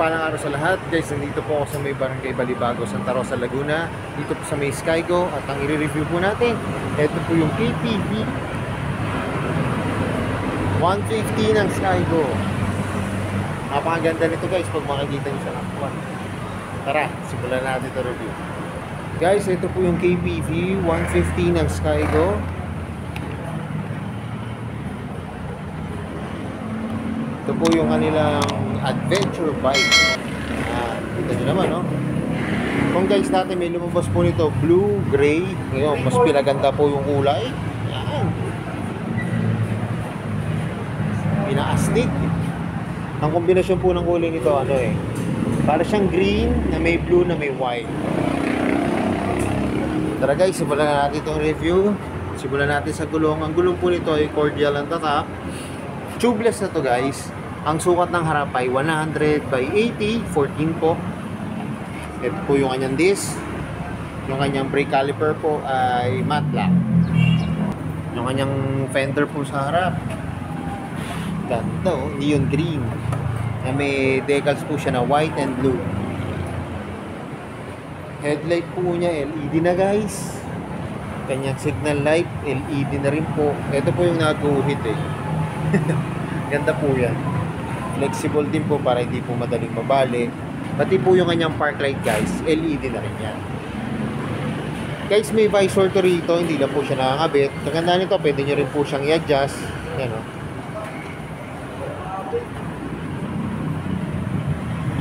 mapagpalang araw sa lahat. Guys, nandito po ako sa may Barangay Balibago, Santa Rosa, Laguna. Dito po sa may Skygo. At ang i-review po natin, ito po yung KPV 150 ng Skygo. Napakaganda nito guys pag makikita nyo sa lakwan. Tara, simulan natin ito review. Guys, ito po yung KPV 150 ng Skygo. Ito po yung kanilang adventure bike. Kita nyo naman, no? Kung guys natin may lumabas po nito, blue, gray. Ngayon, mas pinaganda po yung kulay. Yan. Pinaastig. Ang kombinasyon po ng kulay nito, para siyang green na may blue na may white. Tara guys, simulan na natin itong review. Simulan natin sa gulong. Ang gulong po nito ay cordial ang tatak. Tubeless na to guys. Ang sukat ng harap ay 100 by 80, 14 po. Ito po yung kanyang disc. Yung kanyang brake caliper po ay matte black. Yung kanyang fender po sa harap, ganda oh, neon green. Na may decals po siya na white and blue. Headlight po niya LED na guys. Kanyang signal light LED na rin po. Ito po yung nag-uhit Ganda po yan. Flexible din po para hindi po madaling mabali. Pati po yung kanyang park light guys, LED na rin yan. Guys, may visor to rito, hindi lang po siya nakakabit. Kaganda nito, pwede nyo rin po siyang i-adjust. Yan o.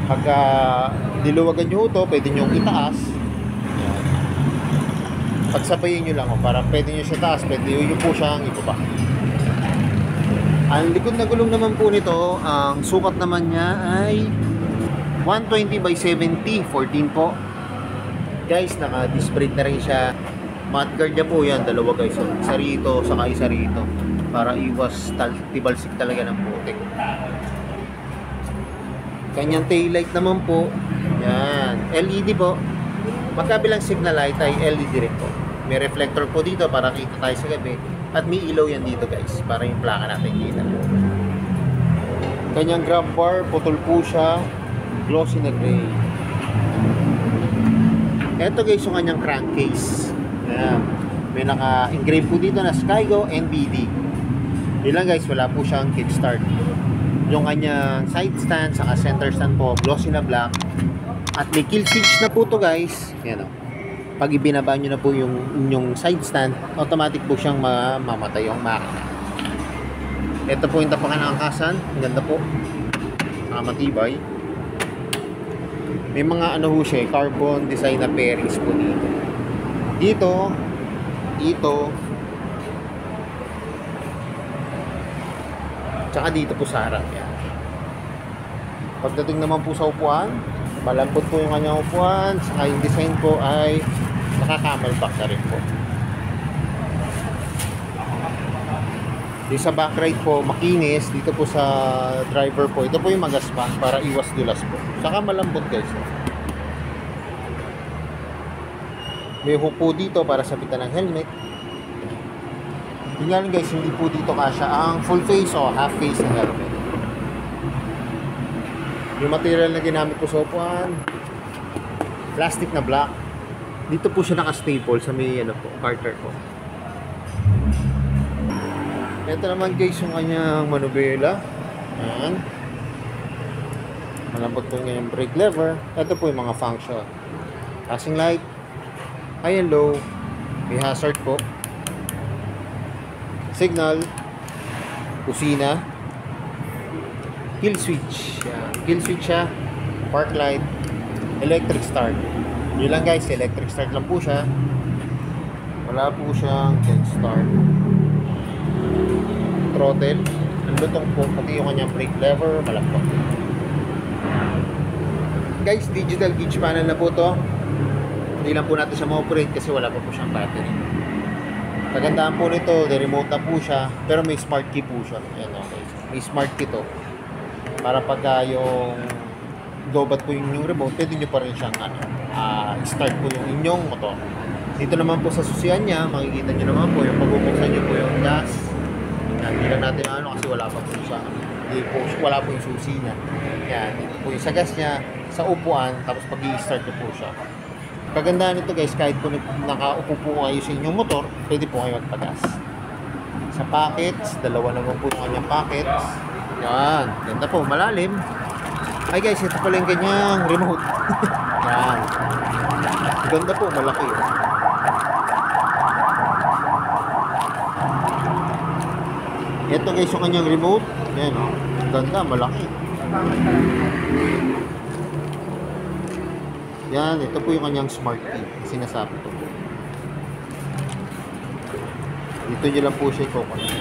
Pagka diluwagan nyo ito, pwede nyo itaas. Yan. Pagsabayin nyo lang para pwede nyo siya taas, pwede nyo po siyang ibaba. Ang likod na gulong naman po nito, ang sukat naman niya ay 120 by 70, 14 po. Guys, naka-disc brake na rin siya. Mudguard niya po yan, dalawa guys. Isa rito, saka isa rito. Para iwas tibalsik talaga ng putik. Kanyang taillight naman po, yan, LED po. Magkabilang signal light ay LED rin po. May reflector po dito para kita tayo sa gabi. At may ilaw yan dito guys, para yung plaka natin kita po. Kanyang grab bar, putol po siya, glossy na gray. Ito guys yung kanyang crankcase. Ayan. May naka-engrave po dito na Skygo NBD. Yun lang guys, wala po siyang kickstart. Yung kanyang side stand, saka center stand po, glossy na black. At may kill switch na po to guys. Ayan o. Pag ibinaba nyo na po yung side stand, automatic po siyang mamatay yung makina. Ito po yung tapakan ng angkasan. Ang ganda po. Matibay. May mga siya, carbon design na pairings po dito. Dito, tsaka dito po sa harap. Yan. Pagdating naman po sa upuan, malambot po yung kanyang upuan, saka yung design po ay naka-camelback na rin po. Yung sa back right po, makinis. Dito po sa driver po, ito po yung magaspan para iwas dulas po. Saka malambot guys. May hook po dito para sabitan ng helmet. Yun nga lang guys, hindi po dito kasya ang full face o half face ng helmet. Yung material na ginamit po sa upuan, plastic na black. Dito po siya naka-staple sa may Carter po. Ito naman guys yung kanyang manubela. Ayan. Malambot po yung brake lever. Ito po yung mga function. Passing light, high and low, may hazard po, signal, kusina, kill switch. Ayan. Kill switch siya, park light, electric start. Yun lang guys, electric start lang po siya. Wala po siyang kick start. Throttle, ang lutong po, pati yung kanyang brake lever, malambot. Guys, digital gauge panel na po to. Hindi lang po natin siya ma-operate kasi wala pa po siyang battery. Kagandaan po nito, remote na po siya, pero may smart key po siya. Ayan, okay. May smart key to. Para pagka yung lobat po yung remote, pwede nyo pa rin siyang start po yung inyong motor. Dito naman po sa susian niya, makikita nyo naman po yung pagpupuksan nyo po yung gas. Hindi lang natin kasi wala pa po siya. Hindi po, wala po yung susi niya. Yan, ito po yung sa gas niya, sa upuan, tapos pag i-start ko po siya. Kagandahan nito guys, kahit po nakaupo po kayo sa inyong motor, pwede po kayo magpagas. Sa pockets, dalawa naman po yung kanyang pockets. Yan, ganda po, malalim. Ay guys, ito pala yung kanyang remote. Yan. Ganda po, malaki. Ito guys yung kanyang remote. Yan o. Ganda, malaki. Yan, ito po yung kanyang smart key. Sinasabi ko. Dito nyo lang po siya i-connect.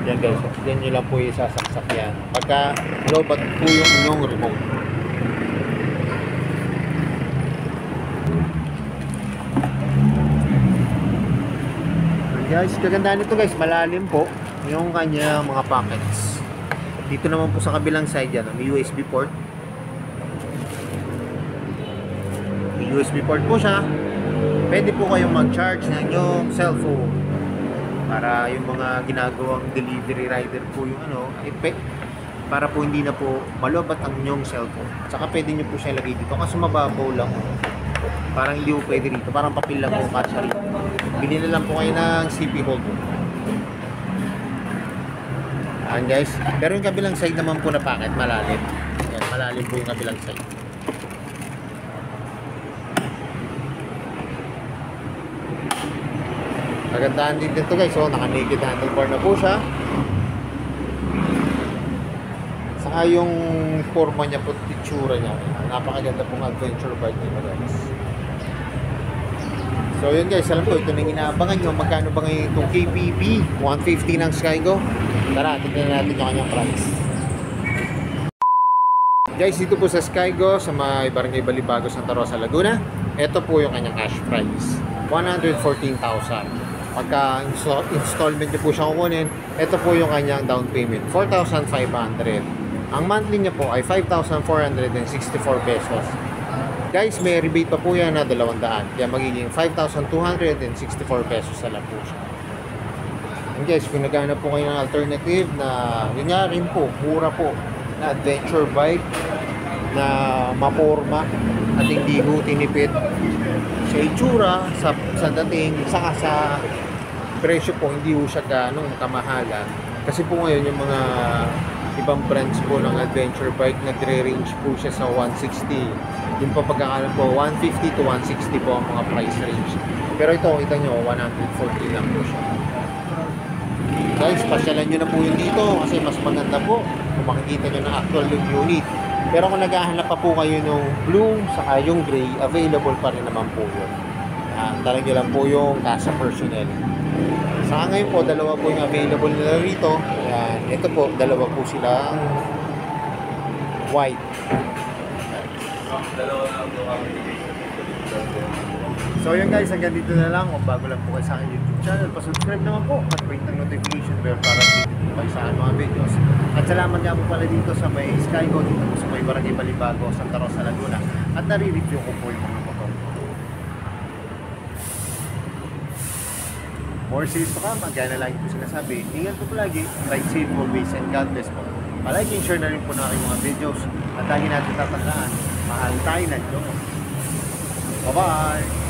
Yan guys. Yan nyo lang po isasaksak yan. Pagka lobat po yung inyong remote. Guys, kagandaan nito guys, malalim po yung kanya mga pockets. Dito naman po sa kabilang side yan, may USB port. May USB port po siya. Pwede po kayong mag-charge ng inyong cellphone para yung mga ginagawang delivery rider po yung effect, para po hindi na po malubat ang inyong cellphone. Saka pwede nyo po siya ilagay dito kasi mababaw lang. Parang hindi po pwede rito. Parang papel lang po kasya rito. Bili na lang po kayo ng CP holder. Ayan guys. Pero yung kabilang side naman po na packet, malalim. Ayan, malalim po yung kabilang side. Kagandahan din dito guys. So, naka-naked handlebar na po siya. Saka yung forma niya po, itsura niya. Napakaganda pong adventure bike nito guys. So yun guys, alam ko ito na yung inaabangan nyo. Magkano ba ngayon itong KPB 150 ng Skygo? Tara, tignan natin yung kanyang price. Guys, dito po sa Skygo, sa may Barangay Balibago, Santa Rosa, Laguna, ito po yung kanyang cash price, 114,000. Pagka installment nyo po siya kukunin, ito po yung kanyang down payment, 4,500. Ang monthly niya po ay 5,464 pesos. Guys, may rebate pa po yan na 200. Kaya magiging 5,264 pesos na lang po siya. And guys, kung naghahanap po kayo ng alternative na yun nga rin po, mura po, na adventure bike na maporma at hindi ho tinipid sa itsura, sa dating, saka sa presyo po, hindi ho siya ganong kamahalan. Kasi po ngayon yung mga ibang brands po ng adventure bike, nagre-range po siya sa 160. Yung pagkakalan po, 150 to 160 po ang mga price range. Pero ito, kita nyo, 140 lang po siya. Guys, pasyalan nyo na po yun dito kasi mas maganda po kung makikita nyo na actual yung unit. Pero kung naghahanap pa po kayo ng blue saka yung gray, available pa rin naman po yun. Talang nyo lang po yung Casa Personnel. Saka ngayon po, dalawa po yung available nila rito. Ayan, ito po, dalawa po silang white. So yun guys, hanggang dito na lang. Kung bago lang po kayo sa aking YouTube channel, pa-subscribe naman po at ring ng notification bell para updated po kayo sa mga videos. At salamat nga po pala dito sa may Skygo, dito po sa may Barangay Balibago, Santa Rosa, Laguna. At nare-review ko po yung mga motor. More series to come, hanggang na lagi po sinasabi. Ingat po lagi, ride safe always, and God bless po. Palike and share na rin po na aking mga videos. At lagi natin tatandaan, mahal tayo na Diyos. Bye-bye!